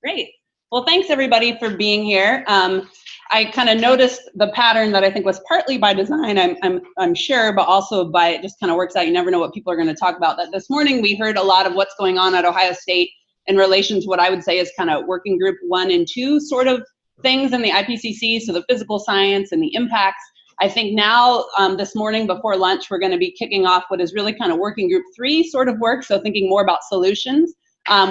Great. Well, thanks everybody for being here. I kind of noticed the pattern that I think was partly by design, I'm sure, but also by it just kind of works out. You never know what people are going to talk about. That this morning we heard a lot of what's going on at Ohio State in relation to what I would say is kind of working group 1 and 2 sort of things in the IPCC, so the physical science and the impacts. I think now, this morning before lunch, we're going to be kicking off what is really kind of working group 3 sort of work, so thinking more about solutions.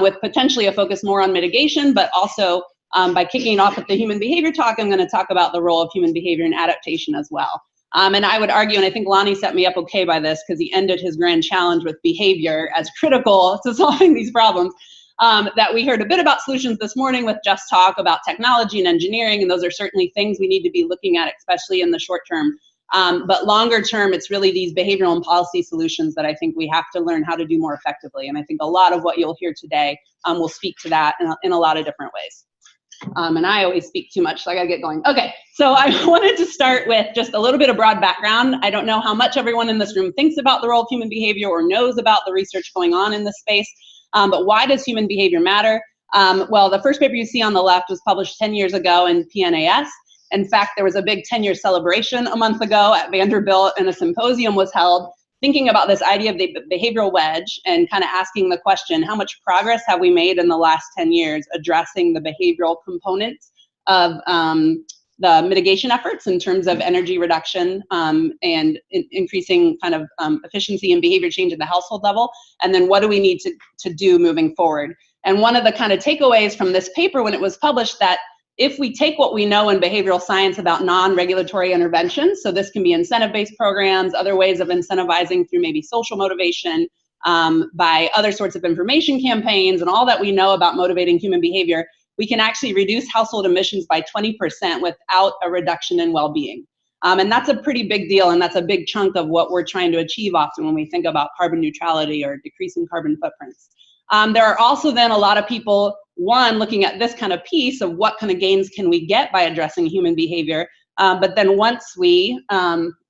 With potentially a focus more on mitigation, but also by kicking off with the human behavior talk, I'm going to talk about the role of human behavior in adaptation as well. And I would argue, and I think Lonnie set me up okay by this because he ended his grand challenge with behavior as critical to solving these problems, that we heard a bit about solutions this morning with Just Talk about technology and engineering, and those are certainly things we need to be looking at, especially in the short term. But longer term, it's really these behavioral and policy solutions that I think we have to learn how to do more effectively. And I think a lot of what you'll hear today will speak to that in a lot of different ways. And I always speak too much, so I gotta get going. Okay, so I wanted to start with just a little bit of broad background. I don't know how much everyone in this room thinks about the role of human behavior or knows about the research going on in this space, but why does human behavior matter? Well, the first paper you see on the left was published 10 years ago in PNAS. In fact, there was a big 10-year celebration a month ago at Vanderbilt, and a symposium was held thinking about this idea of the behavioral wedge and kind of asking the question, how much progress have we made in the last 10 years addressing the behavioral components of the mitigation efforts in terms of energy reduction and increasing kind of efficiency and behavior change at the household level, and then what do we need to do moving forward? And one of the kind of takeaways from this paper when it was published that if we take what we know in behavioral science about non-regulatory interventions, so this can be incentive-based programs, other ways of incentivizing through maybe social motivation, by other sorts of information campaigns, and all that we know about motivating human behavior, we can actually reduce household emissions by 20% without a reduction in well-being. And that's a pretty big deal, and that's a big chunk of what we're trying to achieve often when we think about carbon neutrality or decreasing carbon footprints. There are also then a lot of people, looking at this kind of piece of what kind of gains can we get by addressing human behavior, but then once we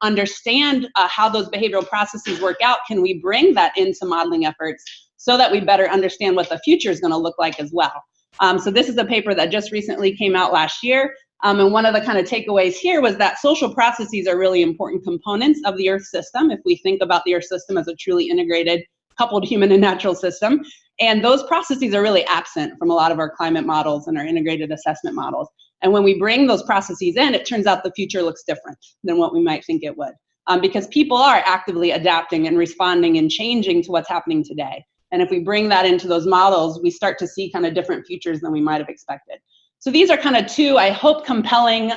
understand how those behavioral processes work out, can we bring that into modeling efforts so that we better understand what the future is going to look like as well. So this is a paper that just recently came out last year, and one of the kind of takeaways here was that social processes are really important components of the Earth system if we think about the Earth system as a truly integrated coupled human and natural system. And those processes are really absent from a lot of our climate models and our integrated assessment models. And when we bring those processes in, it turns out the future looks different than what we might think it would. Because people are actively adapting and responding and changing to what's happening today. And if we bring that into those models, we start to see kind of different futures than we might have expected. So these are kind of two, I hope, compelling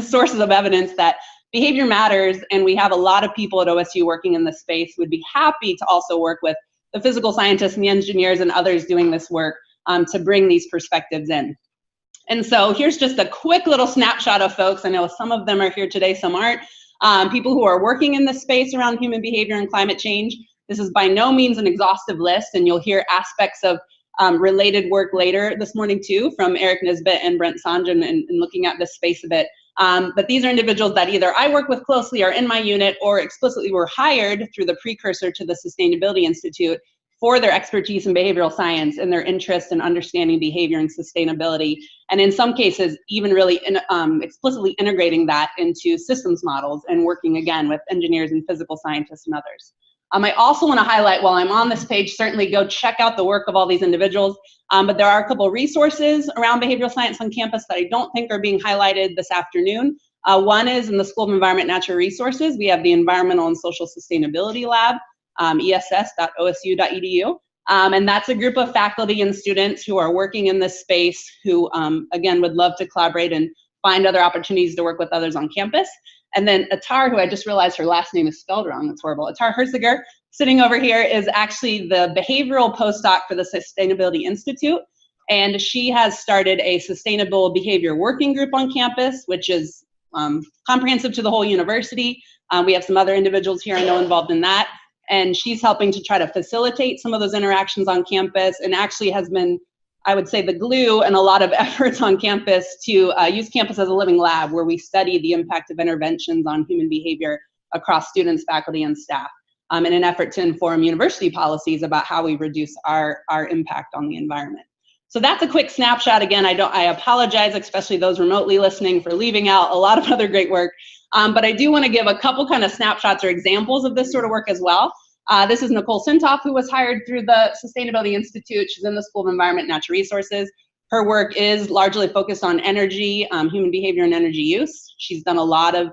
sources of evidence that behavior matters, and we have a lot of people at OSU working in this space. Would be happy to also work with the physical scientists and the engineers and others doing this work to bring these perspectives in. And so here's just a quick little snapshot of folks. I know some of them are here today, some aren't. People who are working in this space around human behavior and climate change. This is by no means an exhaustive list, and you'll hear aspects of related work later this morning too from Eric Nisbet and Brent Sanjan in looking at this space a bit. But these are individuals that either I work with closely or in my unit or explicitly were hired through the precursor to the Sustainability Institute for their expertise in behavioral science and their interest in understanding behavior and sustainability. And in some cases, even really explicitly integrating that into systems models and working again with engineers and physical scientists and others. I also want to highlight while I'm on this page, certainly go check out the work of all these individuals, but there are a couple of resources around behavioral science on campus that I don't think are being highlighted this afternoon. One is in the School of Environment and Natural Resources. We have the Environmental and Social Sustainability Lab, ess.osu.edu. And that's a group of faculty and students who are working in this space who, again, would love to collaborate and find other opportunities to work with others on campus. And then Atar, who I just realized her last name is spelled wrong, that's horrible. Atar Herziger, sitting over here, is actually the behavioral postdoc for the Sustainability Institute. And she has started a sustainable behavior working group on campus, which is comprehensive to the whole university. We have some other individuals here I know involved in that. And she's helping to try to facilitate some of those interactions on campus, and actually has been, I would say, the glue and a lot of efforts on campus to use campus as a living lab where we study the impact of interventions on human behavior across students, faculty, and staff in an effort to inform university policies about how we reduce our impact on the environment. So that's a quick snapshot. Again, I apologize, especially those remotely listening, for leaving out a lot of other great work. But I do want to give a couple kind of snapshots or examples of this sort of work as well. This is Nicole Sintoff, who was hired through the Sustainability Institute. She's in the School of Environment and Natural Resources. Her work is largely focused on energy, human behavior, and energy use. She's done a lot of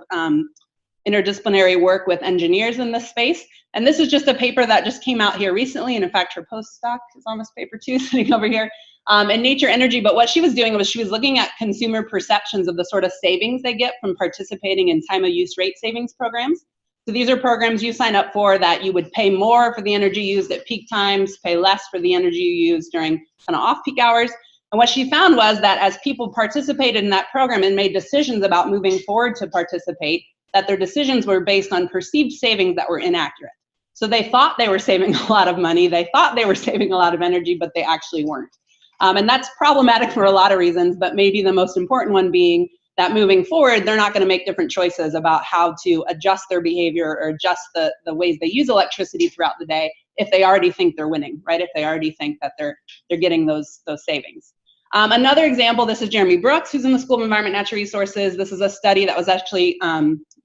interdisciplinary work with engineers in this space. And this is just a paper that just came out here recently. And in fact, her postdoc is on this paper too, sitting over here, in Nature Energy. But what she was doing was she was looking at consumer perceptions of the sort of savings they get from participating in time of use rate savings programs. So these are programs you sign up for that you would pay more for the energy used at peak times, pay less for the energy you use during kind of off-peak hours. And what she found was that as people participated in that program and made decisions about moving forward to participate, that their decisions were based on perceived savings that were inaccurate. So they thought they were saving a lot of money, they thought they were saving a lot of energy, but they actually weren't. And that's problematic for a lot of reasons, but maybe the most important one being that moving forward, they're not going to make different choices about how to adjust their behavior or adjust the ways they use electricity throughout the day if they already think they're winning, right? If they already think that they're getting those savings. Another example, this is Jeremy Brooks, who's in the School of Environment and Natural Resources. This is a study that was actually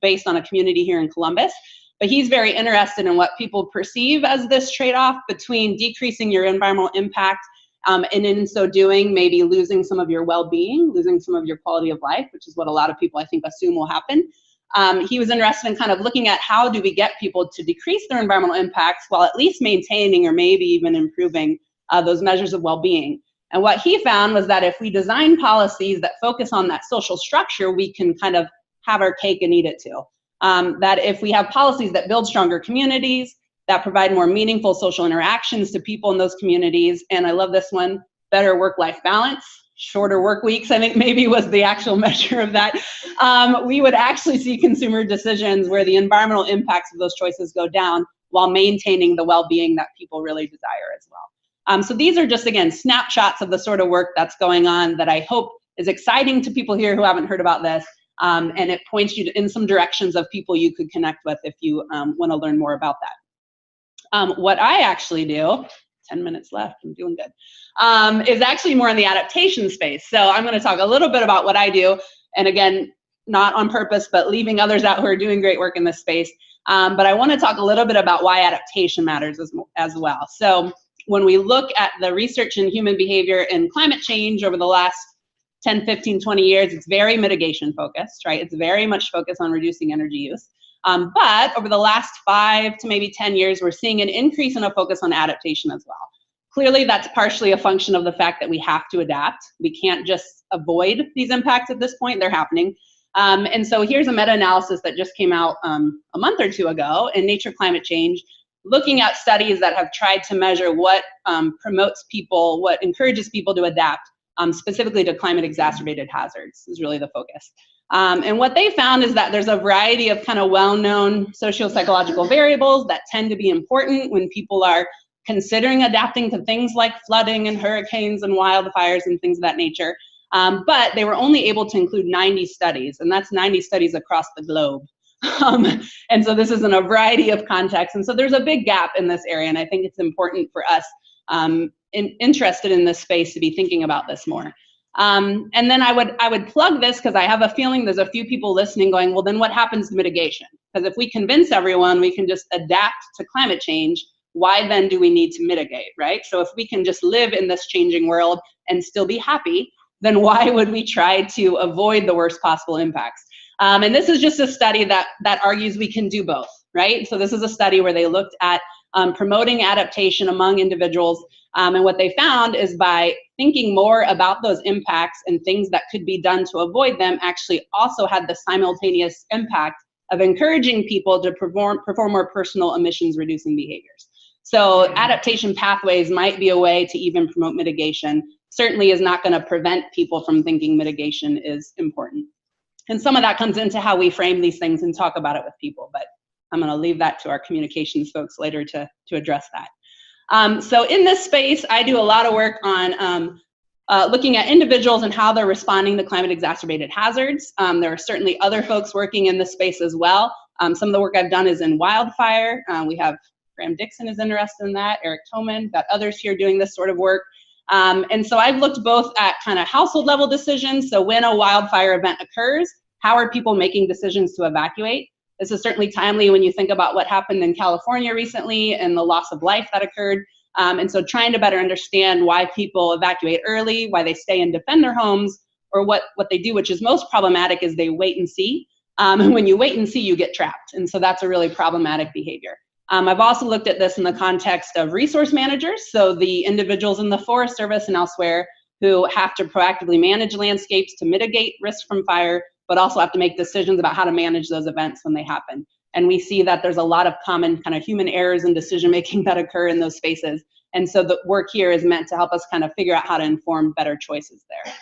based on a community here in Columbus. But he's very interested in what people perceive as this trade-off between decreasing your environmental impact and in so doing, maybe losing some of your well-being, losing some of your quality of life, which is what a lot of people I think assume will happen. He was interested in kind of looking at how do we get people to decrease their environmental impacts while at least maintaining or maybe even improving those measures of well-being. And what he found was that if we design policies that focus on that social structure, we can kind of have our cake and eat it too. That if we have policies that build stronger communities, that provide more meaningful social interactions to people in those communities, and I love this one, better work-life balance, shorter work weeks, I think maybe was the actual measure of that, we would actually see consumer decisions where the environmental impacts of those choices go down while maintaining the well-being that people really desire as well. So these are just, again, snapshots of the sort of work that's going on that I hope is exciting to people here who haven't heard about this, and it points you in some directions of people you could connect with if you want to learn more about that. What I actually do, 10 minutes left, I'm doing good, is actually more in the adaptation space. So I'm going to talk a little bit about what I do, and again, not on purpose, but leaving others out who are doing great work in this space. But I want to talk a little bit about why adaptation matters as well. So when we look at the research in human behavior and climate change over the last 10, 15, 20 years, it's very mitigation focused, right? It's very much focused on reducing energy use. But over the last 5 to maybe 10 years, we're seeing an increase in a focus on adaptation as well. Clearly, that's partially a function of the fact that we have to adapt. We can't just avoid these impacts at this point, they're happening. And so here's a meta-analysis that just came out a month or two ago in Nature Climate Change, looking at studies that have tried to measure what promotes people, what encourages people to adapt, specifically to climate-exacerbated hazards is really the focus. And what they found is that there's a variety of kind of well-known socio-psychological variables that tend to be important when people are considering adapting to things like flooding and hurricanes and wildfires and things of that nature. But they were only able to include 90 studies, and that's 90 studies across the globe. And so this is in a variety of contexts. And so there's a big gap in this area, and I think it's important for us interested in this space to be thinking about this more. And then I would plug this because I have a feeling there's a few people listening going, well, then what happens to mitigation? Because if we convince everyone we can just adapt to climate change, why then do we need to mitigate, right? So if we can just live in this changing world and still be happy, then why would we try to avoid the worst possible impacts? And this is just a study that argues we can do both, right? So this is a study where they looked at promoting adaptation among individuals. And what they found is by thinking more about those impacts and things that could be done to avoid them actually also had the simultaneous impact of encouraging people to perform more personal emissions reducing behaviors. So adaptation pathways might be a way to even promote mitigation. Certainly is not going to prevent people from thinking mitigation is important. And some of that comes into how we frame these things and talk about it with people, but I'm going to leave that to our communications folks later to address that. So in this space, I do a lot of work on looking at individuals and how they're responding to climate-exacerbated hazards. There are certainly other folks working in this space as well. Some of the work I've done is in wildfire. We have Graham Dixon is interested in that, Eric Toman, got others here doing this sort of work. And so I've looked both at kind of household level decisions. So when a wildfire event occurs, how are people making decisions to evacuate? This is certainly timely when you think about what happened in California recently and the loss of life that occurred. And so trying to better understand why people evacuate early, why they stay and defend their homes, or what they do, which is most problematic, is they wait and see. And when you wait and see, you get trapped. And so that's a really problematic behavior. I've also looked at this in the context of resource managers, so the individuals in the Forest Service and elsewhere who have to proactively manage landscapes to mitigate risk from fire, but also have to make decisions about how to manage those events when they happen. And we see that there's a lot of common kind of human errors in decision making that occur in those spaces. And so the work here is meant to help us kind of figure out how to inform better choices there.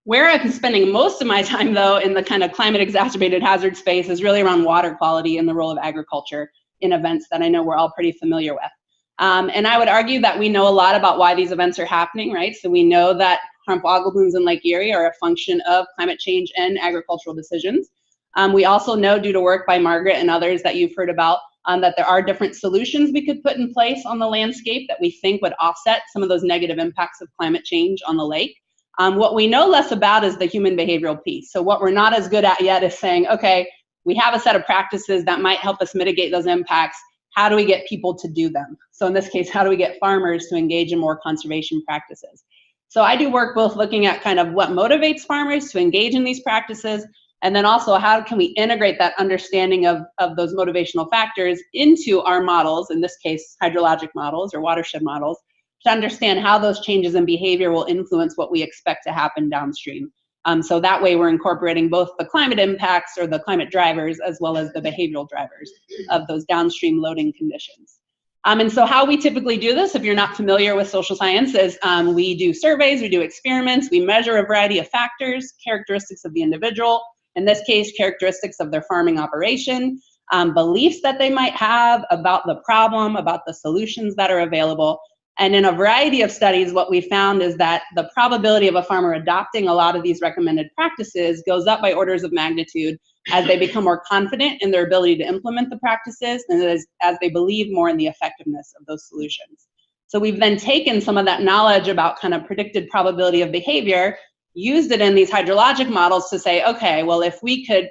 Where I've been spending most of my time, though, in the kind of climate exacerbated hazard space is really around water quality and the role of agriculture in events that I know we're all pretty familiar with. And I would argue that we know a lot about why these events are happening, right? So we know that harmful algal blooms in Lake Erie are a function of climate change and agricultural decisions. We also know, due to work by Margaret and others that you've heard about, that there are different solutions we could put in place on the landscape that we think would offset some of those negative impacts of climate change on the lake. What we know less about is the human behavioral piece. So what we're not as good at yet is saying, okay, we have a set of practices that might help us mitigate those impacts. How do we get people to do them? So in this case, how do we get farmers to engage in more conservation practices? So I do work both looking at kind of what motivates farmers to engage in these practices, and then also how can we integrate that understanding of those motivational factors into our models, in this case, hydrologic models or watershed models, to understand how those changes in behavior will influence what we expect to happen downstream. So that way we're incorporating both the climate impacts or the climate drivers as well as the behavioral drivers of those downstream loading conditions. And so how we typically do this, if you're not familiar with social science, is we do surveys, we do experiments, we measure a variety of factors, characteristics of the individual, in this case, characteristics of their farming operation, beliefs that they might have about the problem, about the solutions that are available. And in a variety of studies, what we found is that the probability of a farmer adopting a lot of these recommended practices goes up by orders of magnitude as they become more confident in their ability to implement the practices and as they believe more in the effectiveness of those solutions. So we've then taken some of that knowledge about kind of predicted probability of behavior, used it in these hydrologic models to say, okay, well, if we could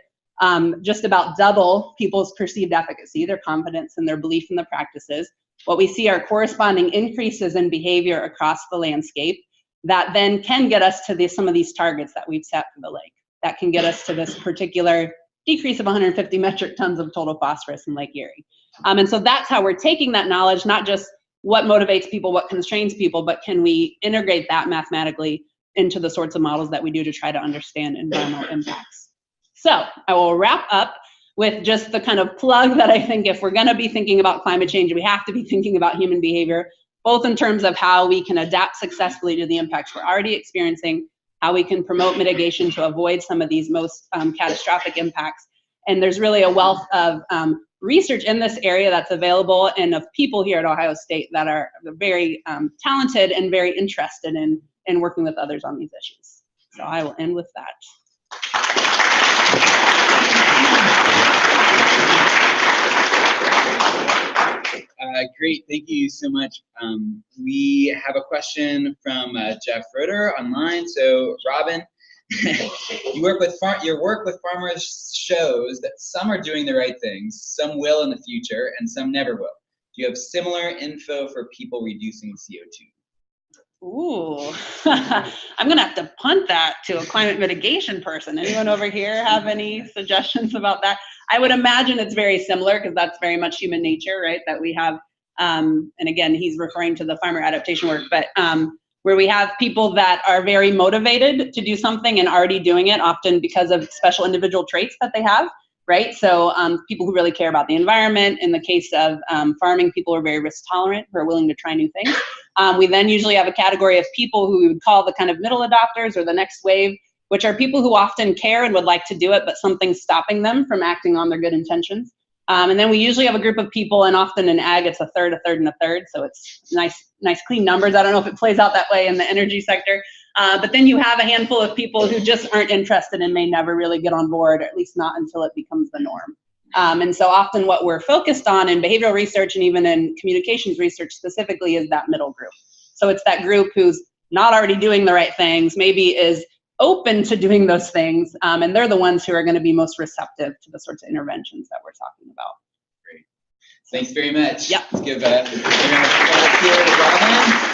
just about double people's perceived efficacy, their confidence and their belief in the practices, what we see are corresponding increases in behavior across the landscape that then can get us to some of these targets that we've set for the lake. That can get us to this particular decrease of 150 metric tons of total phosphorus in Lake Erie. And so that's how we're taking that knowledge, not just what motivates people, what constrains people, but can we integrate that mathematically into the sorts of models that we do to try to understand environmental impacts. So I will wrap up with just the kind of plug that I think if we're going to be thinking about climate change, we have to be thinking about human behavior, both in terms of how we can adapt successfully to the impacts we're already experiencing, how we can promote mitigation to avoid some of these most catastrophic impacts. And there's really a wealth of research in this area that's available, and of people here at Ohio State that are very talented and very interested in working with others on these issues. So I will end with that. Great, thank you so much. We have a question from Jeff Roeder online. So Robyn, your work with farmers shows that some are doing the right things, some will in the future, and some never will. Do you have similar info for people reducing CO2? Ooh, I'm gonna have to punt that to a climate mitigation person. Anyone over here have any suggestions about that? I would imagine it's very similar because that's very much human nature, right? That we have, and again, he's referring to the farmer adaptation work, but where we have people that are very motivated to do something and already doing it, often because of special individual traits that they have, right? So people who really care about the environment. In the case of farming, people are very risk tolerant, who are willing to try new things. We then usually have a category of people who we would call the kind of middle adopters or the next wave, which are people who often care and would like to do it, but something's stopping them from acting on their good intentions. And then we usually have a group of people, and often in ag, it's a third, and a third. So it's nice clean numbers. I don't know if it plays out that way in the energy sector. But then you have a handful of people who just aren't interested and may never really get on board, or at least not until it becomes the norm. And so often what we're focused on in behavioral research and even in communications research specifically is that middle group. So it's that group who's not already doing the right things, maybe is open to doing those things, and they're the ones who are going to be most receptive to the sorts of interventions that we're talking about. Great. Thanks very much. Yep. Let's give a round of applause here to Robyn.